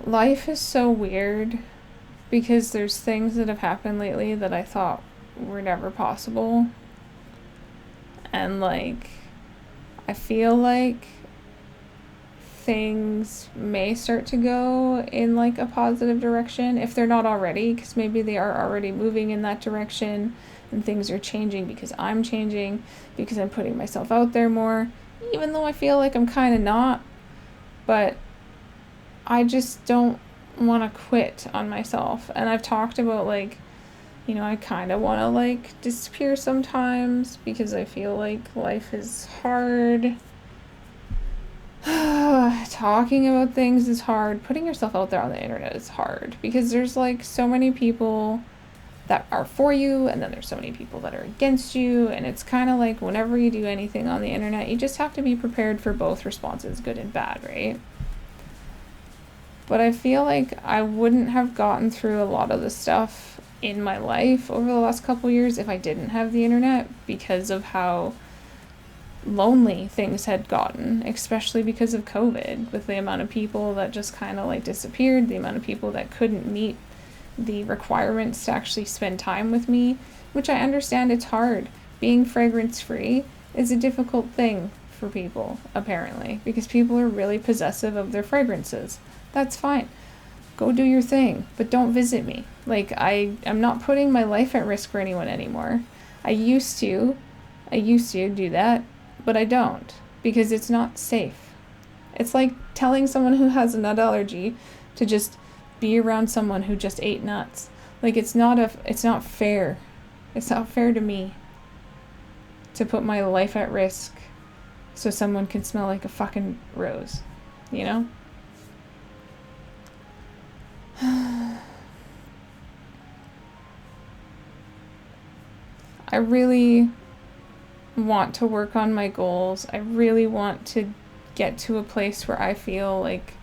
Life is so weird because there's things that have happened lately that I thought were never possible. And like, I feel like things may start to go in like a positive direction if they're not already, because maybe they are already moving in that direction and things are changing because I'm changing, because I'm putting myself out there more, even though I feel like I'm kind of not. But I just don't want to quit on myself. And I've talked about like, I kind of want to like disappear sometimes because I feel like life is hard. Talking about things is hard. Putting yourself out there on the internet is hard because there's like so many people that are for you, and then there's so many people that are against you, and it's kind of like whenever you do anything on the internet, you just have to be prepared for both responses, good and bad, right? But I feel like I wouldn't have gotten through a lot of the stuff in my life over the last couple years if I didn't have the internet, because of how lonely things had gotten, especially because of COVID, with the amount of people that just kind of like disappeared, the amount of people that couldn't meet the requirements to actually spend time with me, which I understand it's hard. Being fragrance free is a difficult thing for people, apparently, because people are really possessive of their fragrances. That's fine. Go do your thing, but don't visit me. Like, I'm not putting my life at risk for anyone anymore. I used to do that, but I don't, because it's not safe. It's like telling someone who has a nut allergy to just be around someone who just ate nuts. Like, it's not fair. It's not fair to me to put my life at risk so someone can smell like a fucking rose, you know? I really want to work on my goals. I really want to get to a place where I feel like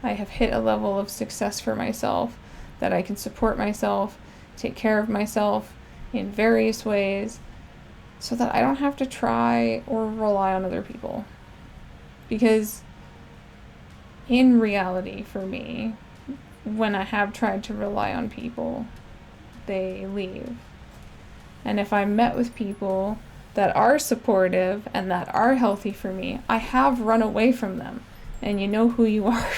I have hit a level of success for myself, that I can support myself, take care of myself in various ways, so that I don't have to try or rely on other people. Because in reality, for me, when I have tried to rely on people, they leave. And if I'm met with people that are supportive and that are healthy for me, I have run away from them. And you know who you are.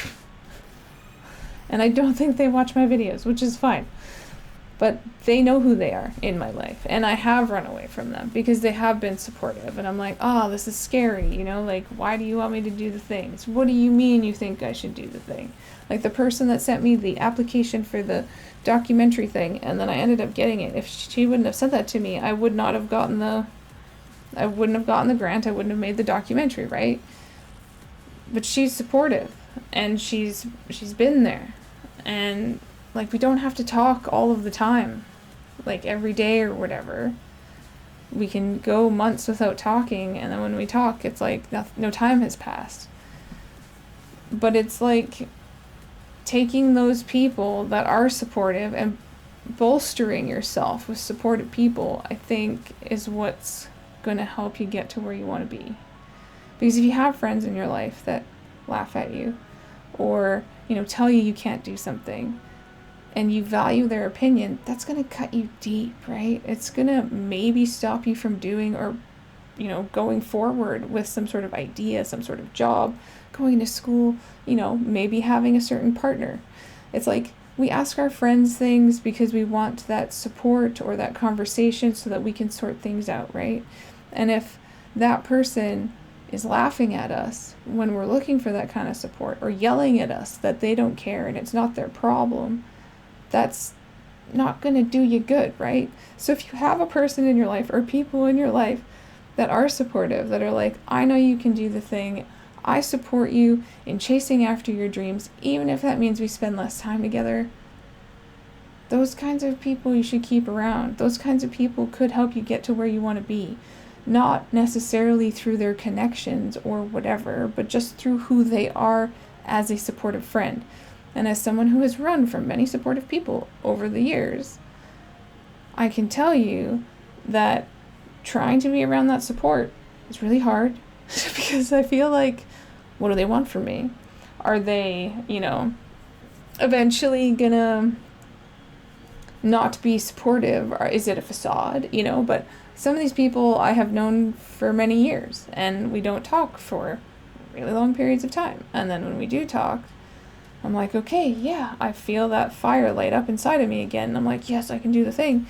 And I don't think they watch my videos, which is fine. But they know who they are in my life. And I have run away from them because they have been supportive. And I'm like, oh, this is scary, like, why do you want me to do the things? What do you mean you think I should do the thing? Like the person that sent me the application for the documentary thing, and then I ended up getting it. If she wouldn't have sent that to me, I wouldn't have gotten the grant, I wouldn't have made the documentary, right? But she's supportive, and she's been there. And like, we don't have to talk all of the time, like every day or whatever. We can go months without talking, and then when we talk, it's like no time has passed. But it's like taking those people that are supportive and bolstering yourself with supportive people, I think, is what's going to help you get to where you want to be. Because if you have friends in your life that laugh at you, or tell you can't do something, and you value their opinion, that's going to cut you deep, right? It's going to maybe stop you from doing or going forward with some sort of idea, some sort of job, going to school, maybe having a certain partner. It's like, we ask our friends things because we want that support or that conversation so that we can sort things out, right? And if that person is laughing at us when we're looking for that kind of support, or yelling at us that they don't care and it's not their problem, that's not going to do you good, right? So if you have a person in your life or people in your life that are supportive, that are like, I know you can do the thing, I support you in chasing after your dreams, even if that means we spend less time together, those kinds of people you should keep around. Those kinds of people could help you get to where you want to be. Not necessarily through their connections or whatever, but just through who they are as a supportive friend. And as someone who has run from many supportive people over the years, I can tell you that trying to be around that support is really hard because I feel like, what do they want from me? Are they, eventually gonna not be supportive, or is it a facade, but some of these people I have known for many years, and we don't talk for really long periods of time, and then when we do talk, I'm like, okay, yeah, I feel that fire light up inside of me again, and I'm like, yes, I can do the thing.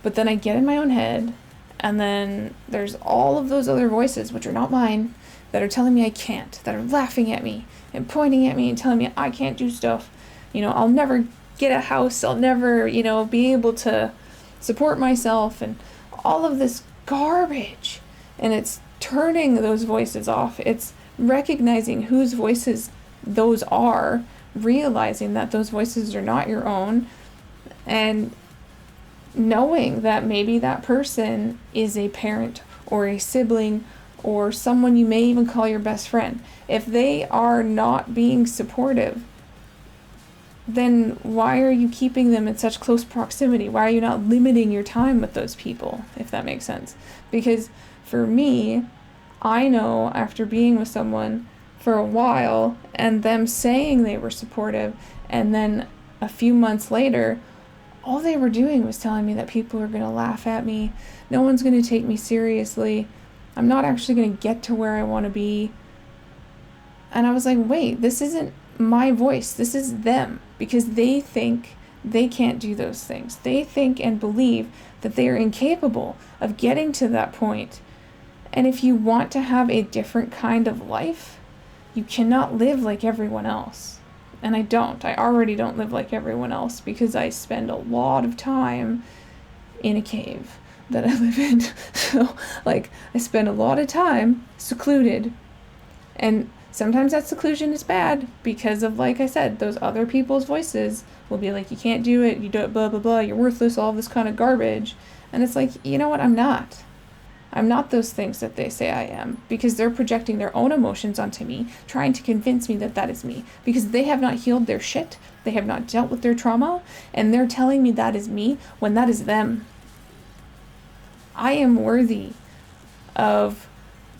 But then I get in my own head, and then there's all of those other voices, which are not mine, that are telling me I can't, that are laughing at me and pointing at me and telling me I can't do stuff. I'll never get a house, I'll never, be able to support myself, and all of this garbage. And it's turning those voices off. It's recognizing whose voices those are, realizing that those voices are not your own, and knowing that maybe that person is a parent or a sibling or someone you may even call your best friend. If they are not being supportive, then why are you keeping them in such close proximity? Why are you not limiting your time with those people, if that makes sense? Because for me, I know after being with someone for a while and them saying they were supportive, and then a few months later, all they were doing was telling me that people are going to laugh at me, no one's going to take me seriously, I'm not actually going to get to where I want to be. And I was like, wait, this isn't my voice, this is them, because they think they can't do those things. They think and believe that they are incapable of getting to that point. And if you want to have a different kind of life, you cannot live like everyone else. And I already don't live like everyone else, because I spend a lot of time in a cave that I live in. So, I spend a lot of time secluded. And sometimes that seclusion is bad because of, like I said, those other people's voices will be like, you can't do it, you do it, blah, blah, blah, you're worthless, all this kind of garbage. And it's like, you know what, I'm not. I'm not those things that they say I am, because they're projecting their own emotions onto me, trying to convince me that that is me, because they have not healed their shit, they have not dealt with their trauma, and they're telling me that is me when that is them. I am worthy of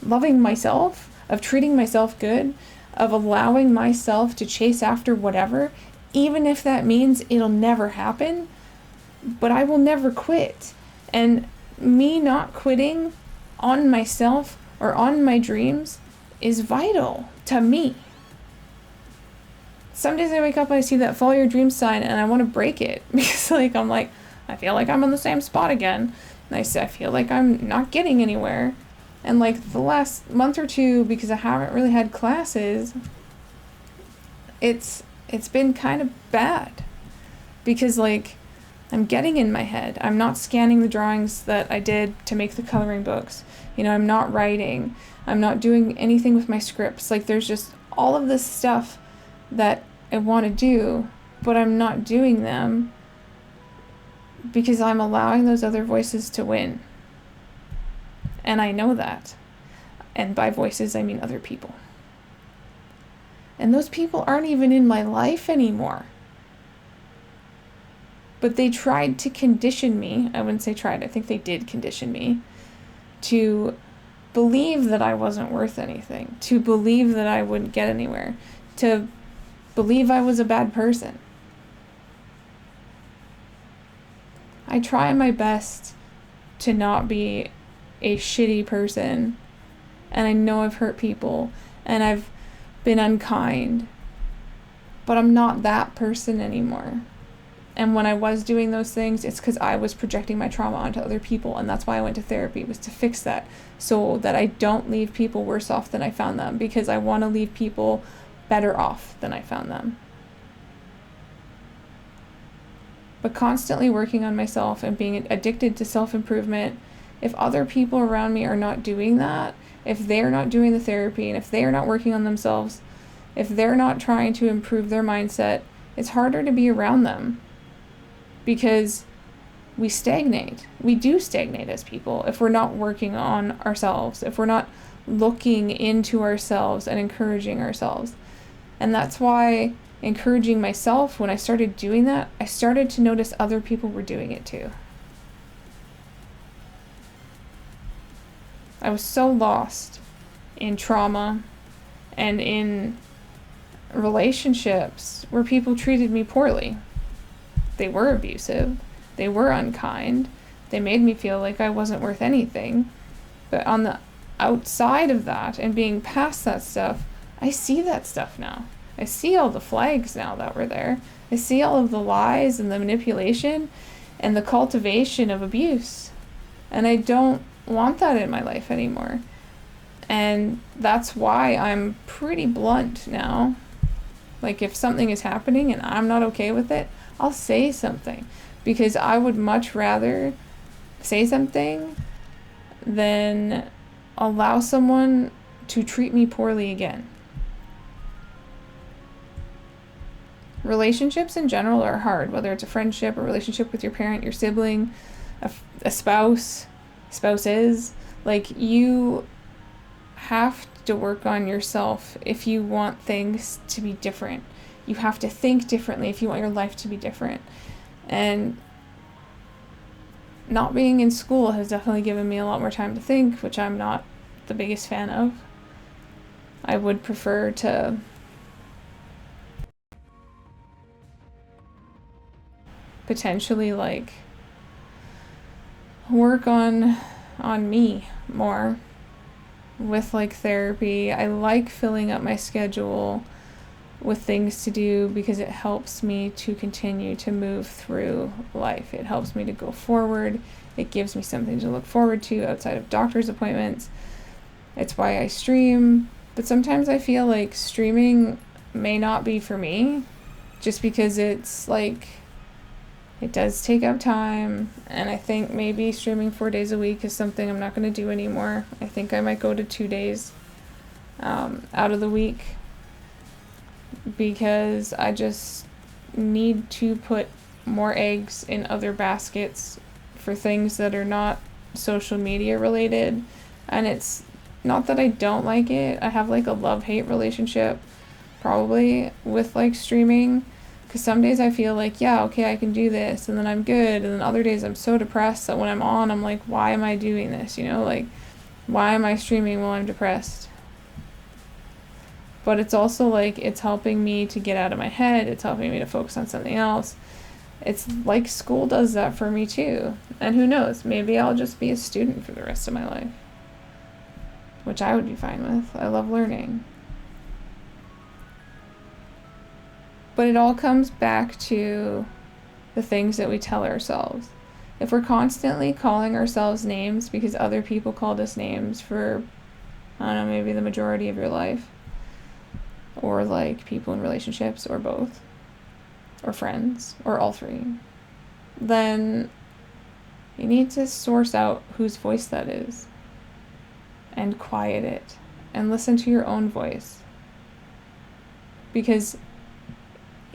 loving myself, of treating myself good, of allowing myself to chase after whatever, even if that means it'll never happen, but I will never quit. And me not quitting on myself or on my dreams is vital to me. Some days I wake up and I see that follow your dreams sign and I want to break it, because I feel like I'm in the same spot again. And I feel like I'm not getting anywhere. And the last month or two, because I haven't really had classes, it's been kind of bad, because I'm getting in my head. I'm not scanning the drawings that I did to make the coloring books. I'm not writing. I'm not doing anything with my scripts. There's just all of this stuff that I want to do, but I'm not doing them because I'm allowing those other voices to win. And I know that. And by voices, I mean other people. And those people aren't even in my life anymore. But they tried to condition me, I wouldn't say tried, I think they did condition me, to believe that I wasn't worth anything, to believe that I wouldn't get anywhere, to believe I was a bad person. I try my best to not be a shitty person, and I know I've hurt people, and I've been unkind, but I'm not that person anymore. And when I was doing those things, it's because I was projecting my trauma onto other people, and that's why I went to therapy, was to fix that, so that I don't leave people worse off than I found them, because I want to leave people better off than I found them. But constantly working on myself and being addicted to self-improvement, if other people around me are not doing that, if they're not doing the therapy, and if they're not working on themselves, if they're not trying to improve their mindset, it's harder to be around them. Because we stagnate. We do stagnate as people if we're not working on ourselves, if we're not looking into ourselves and encouraging ourselves. And that's why encouraging myself, when I started doing that, I started to notice other people were doing it too. I was so lost in trauma and in relationships where people treated me poorly. They were abusive, they were unkind, they made me feel like I wasn't worth anything. But on the outside of that and being past that stuff, I see that stuff now. I see all the flags now that were there. I see all of the lies and the manipulation and the cultivation of abuse. And I don't want that in my life anymore. And that's why I'm pretty blunt now. Like, if something is happening and I'm not okay with it, I'll say something. Because I would much rather say something than allow someone to treat me poorly again. Relationships in general are hard, whether it's a friendship, a relationship with your parent, your sibling, a spouse, spouses. Like, you have to work on yourself if you want things to be different. You have to think differently if you want your life to be different. And not being in school has definitely given me a lot more time to think, which I'm not the biggest fan of. I would prefer to potentially like work on me more with like therapy. I like filling up my schedule with things to do because it helps me to continue to move through life. It helps me to go forward. It gives me something to look forward to outside of doctor's appointments. It's why I stream, but sometimes I feel like streaming may not be for me just because it's like it does take up time, and I think maybe streaming 4 days a week is something I'm not going to do anymore. I think I might go to 2 days out of the week because I just need to put more eggs in other baskets for things that are not social media related. And it's not that I don't like it. I have like a love-hate relationship probably with like streaming. Because some days I feel like, yeah, okay, I can do this, and then I'm good, and then other days I'm so depressed that when I'm on, I'm like, why am I doing this, you know, like, why am I streaming while I'm depressed? But it's also like, it's helping me to get out of my head, it's helping me to focus on something else. It's like school does that for me too, and who knows, maybe I'll just be a student for the rest of my life, which I would be fine with. I love learning. But it all comes back to the things that we tell ourselves. If we're constantly calling ourselves names because other people called us names for, I don't know, maybe the majority of your life, or like people in relationships, or both, or friends, or all three, then you need to source out whose voice that is and quiet it and listen to your own voice. Because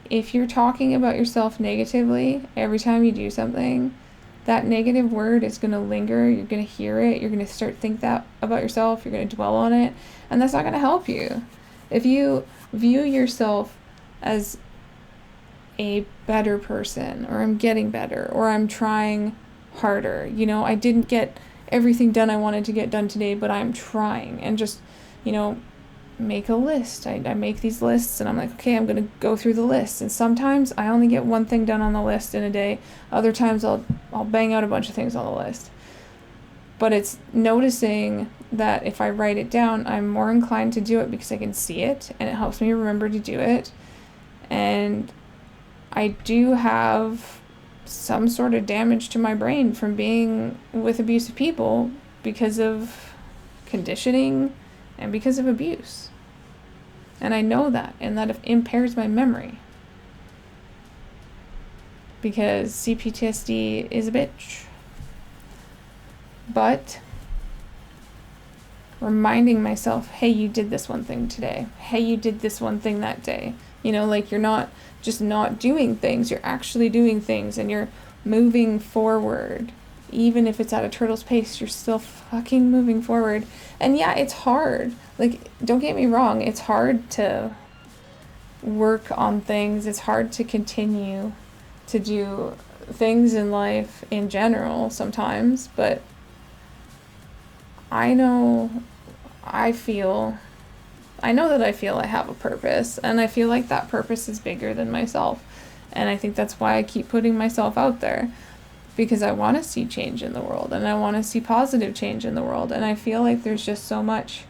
if you're talking about yourself negatively every time you do something, that negative word is going to linger. You're going to hear it. You're going to start think that about yourself. You're going to dwell on it. And that's not going to help you. If you view yourself as a better person, or I'm getting better, or I'm trying harder, you know, I didn't get everything done I wanted to get done today, but I'm trying, and just, you know, make a list. I make these lists and I'm like, okay, I'm going to go through the list. And sometimes I only get one thing done on the list in a day. Other times I'll bang out a bunch of things on the list. But it's noticing that if I write it down, I'm more inclined to do it because I can see it and it helps me remember to do it. And I do have some sort of damage to my brain from being with abusive people because of conditioning and because of abuse. And I know that, and that impairs my memory. Because CPTSD is a bitch. But reminding myself, hey, you did this one thing today. Hey, you did this one thing that day. You know, like, you're not just not doing things, you're actually doing things, and you're moving forward. Even if it's at a turtle's pace, you're still fucking moving forward. And yeah, it's hard. Like, don't get me wrong, it's hard to work on things. It's hard to continue to do things in life in general sometimes, but I know, I feel, I know that I feel I have a purpose, and I feel like that purpose is bigger than myself. And I think that's why I keep putting myself out there, because I want to see change in the world, and I want to see positive change in the world. And I feel like there's just so much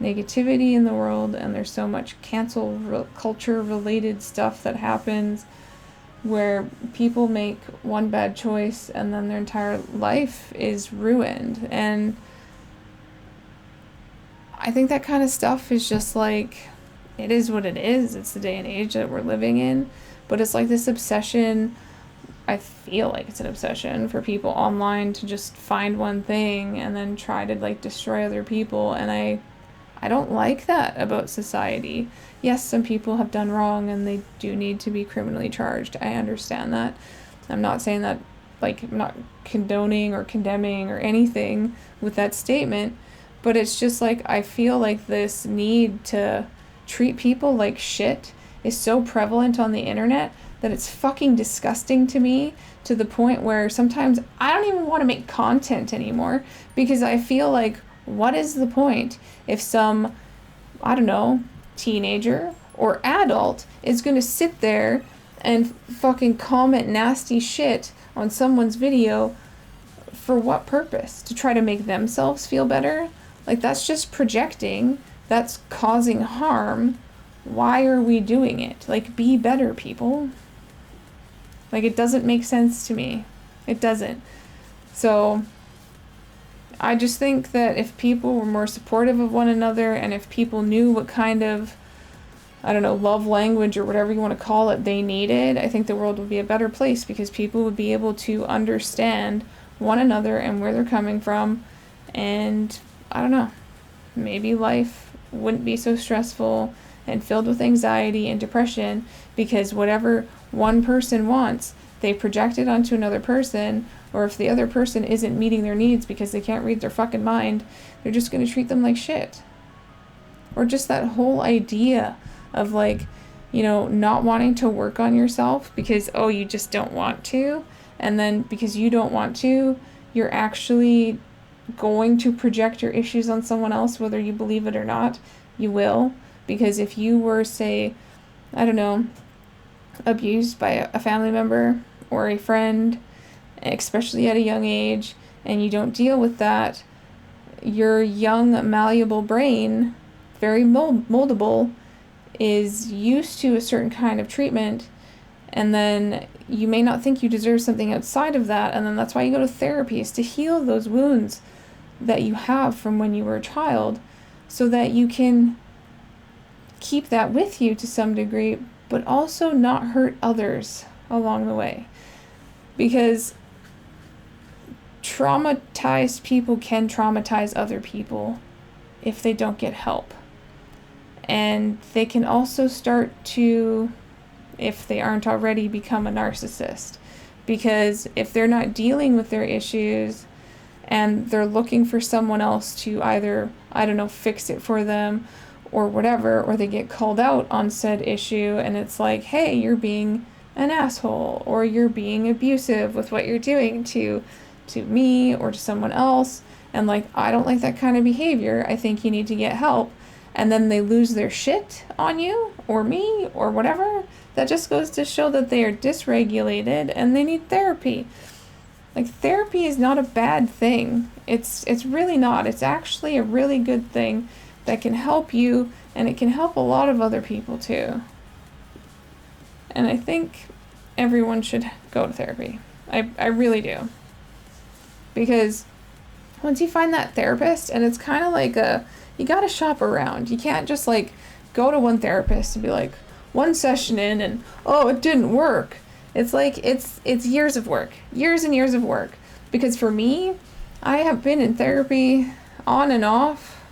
negativity in the world, and there's so much cancel culture related stuff that happens where people make one bad choice and then their entire life is ruined. And I think that kind of stuff is just like, it is what it is. It's the day and age that we're living in. But it's like this obsession, I feel like it's an obsession for people online to just find one thing and then try to like destroy other people. And I don't like that about society. Yes, some people have done wrong and they do need to be criminally charged. I understand that. I'm not saying that, like, I'm not condoning or condemning or anything with that statement, but it's just like, I feel like this need to treat people like shit is so prevalent on the internet that it's fucking disgusting to me, to the point where sometimes I don't even want to make content anymore, because I feel like, what is the point if some, I don't know, teenager or adult is going to sit there and fucking comment nasty shit on someone's video? For what purpose? To try to make themselves feel better? Like, that's just projecting. That's causing harm. Why are we doing it? Like, be better, people. Like, it doesn't make sense to me. It doesn't. So I just think that if people were more supportive of one another, and if people knew what kind of, I don't know, love language or whatever you want to call it, they needed, I think the world would be a better place, because people would be able to understand one another and where they're coming from. And I don't know, maybe life wouldn't be so stressful and filled with anxiety and depression, because whatever one person wants, they project it onto another person. Or if the other person isn't meeting their needs because they can't read their fucking mind, they're just going to treat them like shit. Or just that whole idea of, like, you know, not wanting to work on yourself because, oh, you just don't want to. And then because you don't want to, you're actually going to project your issues on someone else, whether you believe it or not. You will. Because if you were, say, I don't know, abused by a family member or a friend, especially at a young age, and you don't deal with that, your young, malleable brain, very moldable, is used to a certain kind of treatment, and then you may not think you deserve something outside of that, and then that's why you go to therapy, is to heal those wounds that you have from when you were a child, so that you can keep that with you to some degree, but also not hurt others along the way. Because traumatized people can traumatize other people if they don't get help. And they can also start to, if they aren't already, become a narcissist. Because if they're not dealing with their issues and they're looking for someone else to either, I don't know, fix it for them or whatever, or they get called out on said issue and it's like, hey, you're being an asshole, or you're being abusive with what you're doing to me or to someone else, and like, I don't like that kind of behavior, I think you need to get help, and then they lose their shit on you or me or whatever, that just goes to show that they are dysregulated and they need therapy. Like, therapy is not a bad thing. It's really not. It's actually a really good thing that can help you, and it can help a lot of other people too. And I think everyone should go to therapy. I really do. Because once you find that therapist, and it's kind of like you gotta shop around. You can't just like go to one therapist and be like, one session in and, oh, it didn't work. It's like, it's years of work, years and years of work. Because for me, I have been in therapy on and off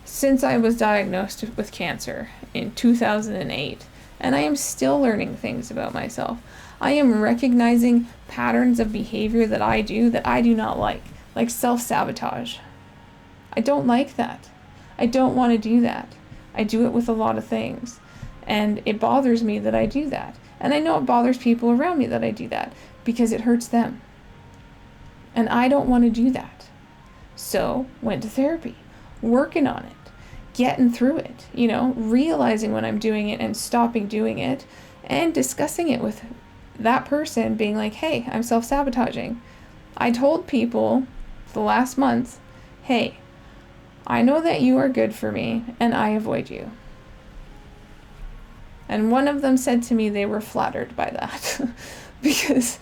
since I was diagnosed with cancer in 2008. And I am still learning things about myself. I am recognizing patterns of behavior that I do not like self-sabotage. I don't like that. I don't want to do that. I do it with a lot of things. And it bothers me that I do that. And I know it bothers people around me that I do that, because it hurts them. And I don't want to do that. So, went to therapy, working on it, getting through it, realizing when I'm doing it and stopping doing it and discussing it with that person, being like, hey, I'm self-sabotaging. I told people the last month, hey, I know that you are good for me and I avoid you. And one of them said to me they were flattered by that because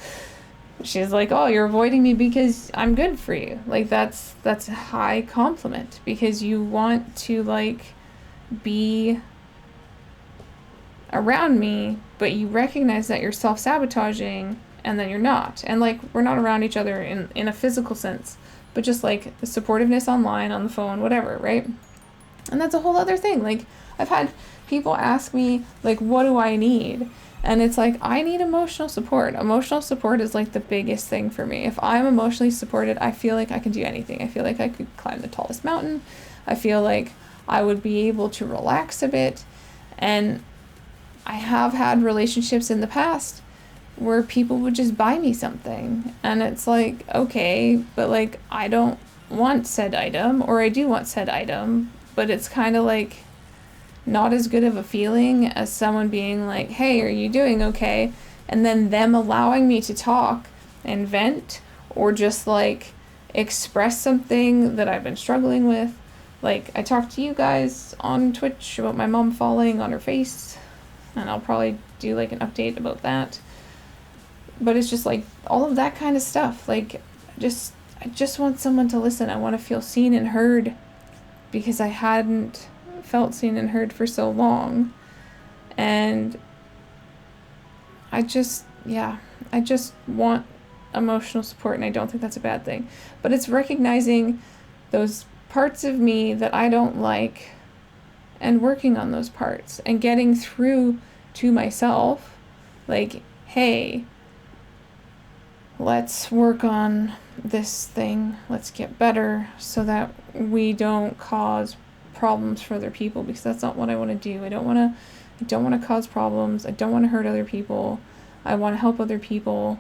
she's like, oh, you're avoiding me because I'm good for you. Like, that's a high compliment, because you want to, like, be around me, but you recognize that you're self-sabotaging and then you're not. And, like, we're not around each other in a physical sense, but just, like, the supportiveness online, on the phone, whatever, right? And that's a whole other thing. Like, I've had people ask me, like, what do I need? And it's like, I need emotional support. Emotional support is, like, the biggest thing for me. If I'm emotionally supported, I feel like I can do anything. I feel like I could climb the tallest mountain. I feel like I would be able to relax a bit. And I have had relationships in the past where people would just buy me something. And it's like, okay, but, like, I don't want said item, or I do want said item, but it's kind of like not as good of a feeling as someone being like, hey, are you doing okay? And then them allowing me to talk and vent, or just, like, express something that I've been struggling with. Like, I talked to you guys on Twitch about my mom falling on her face, and I'll probably do, like, an update about that. But it's just, like, all of that kind of stuff. Like, I just want someone to listen. I want to feel seen and heard, because I hadn't felt seen and heard for so long. And I just want emotional support, and I don't think that's a bad thing. But it's recognizing those parts of me that I don't like and working on those parts and getting through to myself, like, hey, let's work on this thing, let's get better, so that we don't cause problems for other people, because that's not what I want to do. I don't want to cause problems. I don't want to hurt other people. I want to help other people.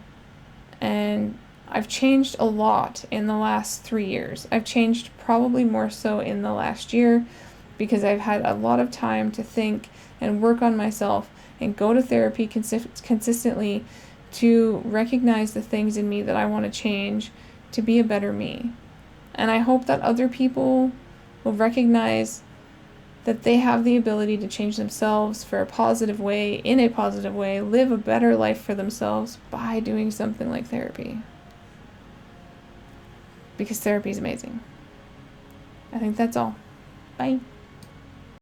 And I've changed a lot in the last 3 years. I've changed probably more so in the last year, because I've had a lot of time to think and work on myself and go to therapy consistently to recognize the things in me that I want to change to be a better me. And I hope that other people will recognize that they have the ability to change themselves for a positive way, in a positive way, live a better life for themselves by doing something like therapy. Because therapy is amazing. I think that's all. Bye.